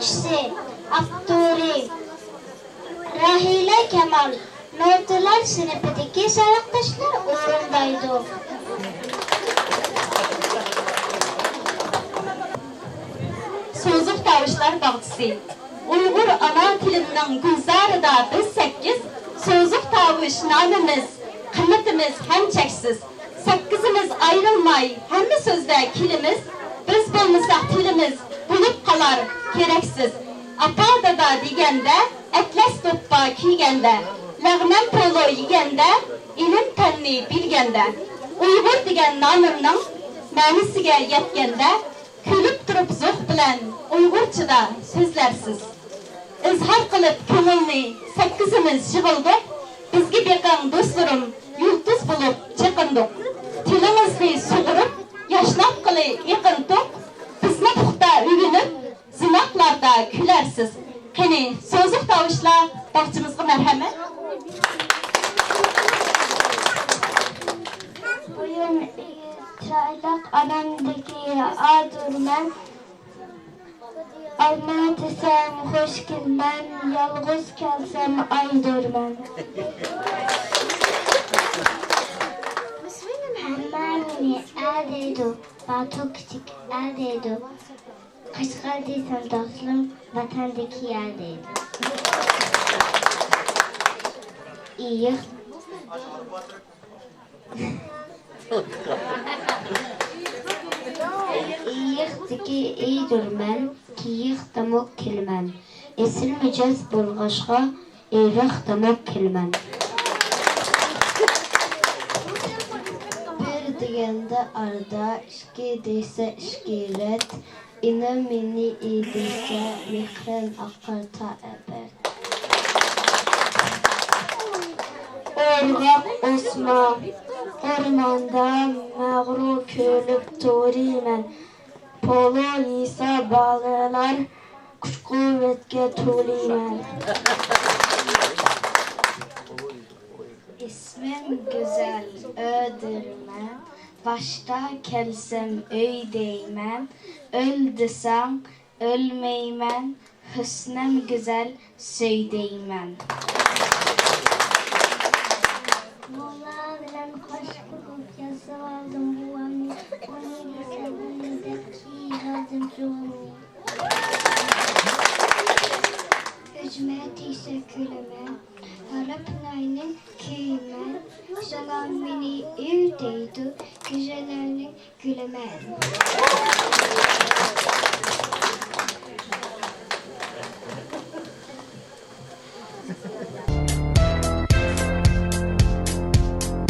Türkçesi, Abduri, Rahile Kemal, Notalar sınıfındaki savaştaşlar orundaydı. Sözlük Davuşlar Bağçısı Uygur ana tiliminin gülzarıda biz 8 sözlük tavuş namımız, kıymetimiz hem çeksiz. 8'imiz ayrılmay, hem sözde kilimiz, biz bulmasak tilimiz bulup kalar gereksiz. Apada da digende, etles toppa kiygende, lağmen polo yigende, ilim tenni bilgende. Uygur digen namımның mənisiga yetkende, külüp durup zuh bilen Uygurçada sözlersiz. İzhar kılıp köngülni 8'imiz şıgıldık, bizgi bekan dostlarım yıldız bulup çıkındık. Tilimizni suğurup, yaşnap kılı yıkındık, bizni puxta ügünüp, zinaklarda külersiz. Keni sözlük davuşla bağçımızga merhamet. Bugün çaylak anamdaki adurmen, alma desem hoş gelmem, yalğız kelsem aydurmen. Hammamini erdeydu, batu küçük erdeydu. Kışkırdıysam dostum, vatandaki yerdeydi. İyi. İyiqdiki iydurmen, kiyiq damok kilmen. Esilmeyeceğiz bulgaşqa, eyriq damok kilmen. Bir digende arda, işki deyse işkiret, ine mini idiyse mihren akarta ebed. Orgak Osman, ormanda mağrur kölüp turimen. Polo yisa bağlar, kuş kuvvetke tulimen. İsmim güzel öldürmen, başta kelsem öydeymen. Öl desem ölmeymen, hüsnem güzel söydeymen. Mola bilen hoş bulup yazıvaldım bu anı. Onu lisemindeki yardımcı olmayı. Hücmet ise külüme, harap naynin kıymen. Güzelan beni evdeydi, güzellerinin gülüme.